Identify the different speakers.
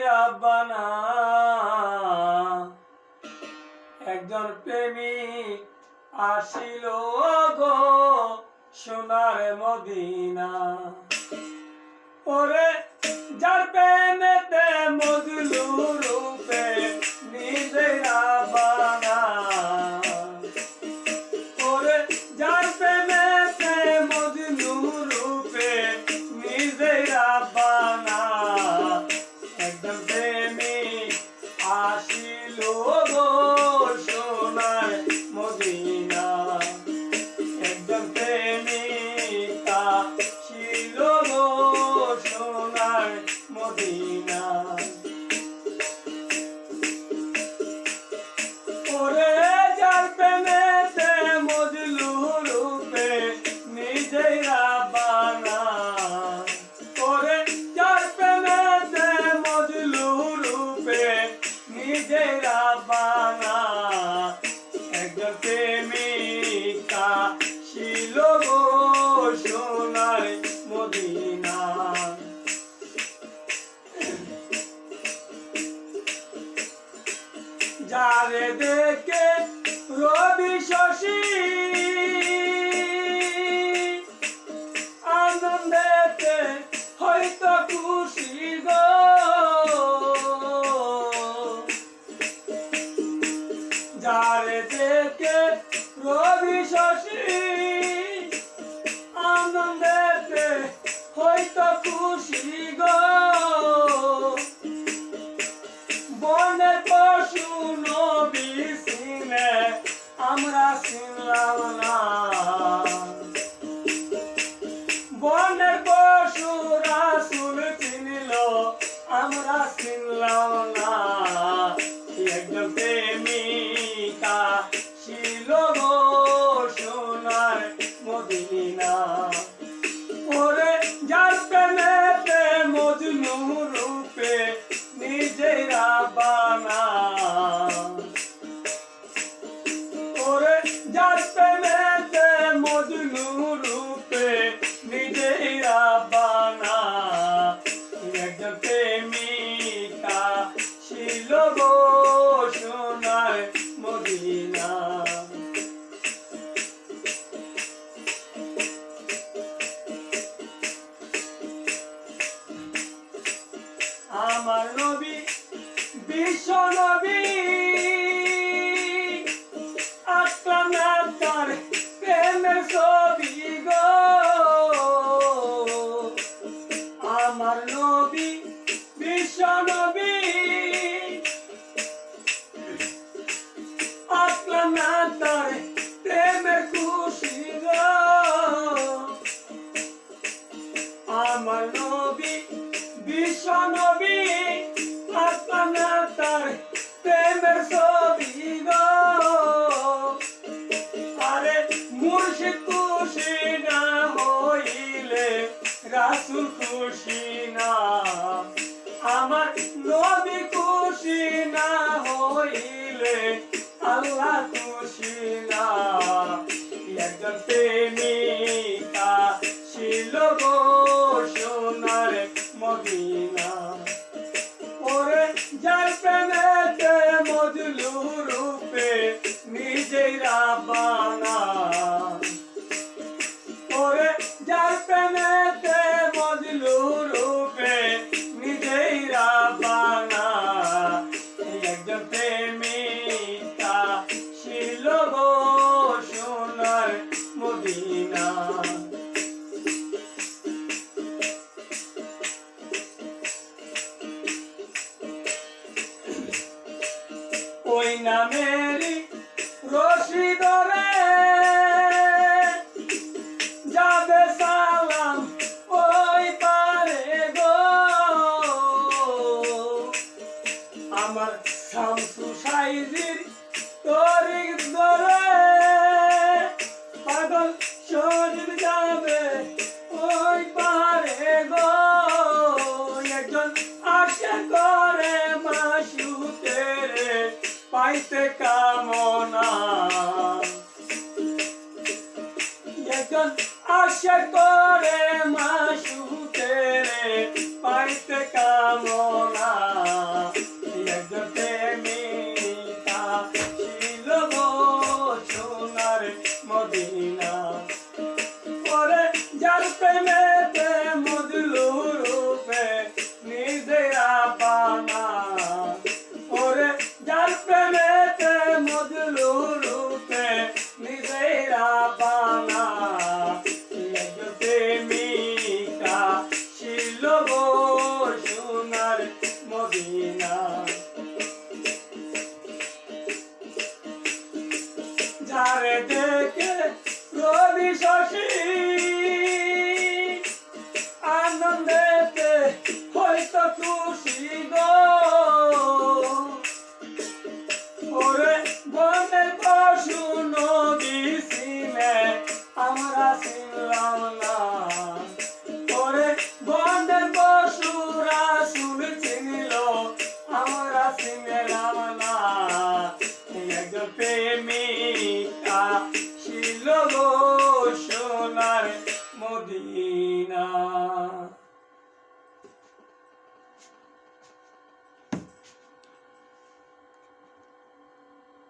Speaker 1: রাব্বানা একজন প্রেমিক আসিল গো সোনার মদিনা। ওরে যার প্রেমেতে মজলু রূপে নিজে রাব্বানা, ওরে যার প্রেমেতে মজলু রূপে নিজে রাব্বানা একজন প্রেমিক আসিল গো সোনার মদিনা। একজন প্রেমিক আসিল গো সোনার মদিনা। ওরে যার প্রেমেতে মজলু রূপে নিজেই রাব্বানা, ওরে যার প্রেমেতে মজলু রূপে নিজেই রাব্বানা একজন প্রেমিক আসিল গো সোনার মদিনা। যারে দেখে রবি শশী আনন্দেতে হয়তো খুশি গো, যারে দেখে রবি শশী আনন্দেতে হয়তো খুশি গো। বনের পশু নবী চিনে আমরা চিনলাম না, বনের পশু রাসূল চিনল আমরা চিনলাম না একজন প্রেমিক আসিল গো সোনার মদিনা। ওরে যার প্রেমেতে মজনু রূপে নিজেই রাব্বানা, ওরে যার প্রেমেতে মজনু রূপে নিজেই রাব্বানা একজন প্রেমিক আসিল গো সোনার মদিনা। আমার নবী বিশ্ব নবী আসলাম না তার প্রেমের ছবি গো, আমার নবী বিশ্ব নবী আসলাম না তার প্রেমের খুশি গো, আমার নবী বিশ্ব নবী আসলাম না তার প্রেমের ছবি গো। আরে মুর্শিদ খুশি না হইলে রাসূল খুশি না, আমার নবী খুশি না হইলে আল্লাহ খুশি না একজন প্রেমিক আসিল গো সোনার মদিনা। ওরে যার প্রেমেতে মজলু রূপে নিজেই রাব্বানা, ওরে যার প্রেমেতে মজলু রূপে নিজেই রাব্বানা একজন প্রেমিক আসিল গো সোনার মদিনা। ওই নামেরই রশি ধরে যাবে সালাম ওই পারে গো, আমার শামসু সাইজির তরিক ধরে পাগল শরীর যাবে ওই পারে গো। একজন আশা করে মাসুকের পাইতে কামনা, একজন আশা করে মাসুকের পাইতে কামনা হাসি আনন্দেতে হয়তো খুশি গো ওরে বনের পশু নদী সিনে আমরা ছিলাম না ওরে বনের পশুরা শুনছিল আমরা চিনলাম না একজন প্রেমিকা ছিল গো সোনার মদিনা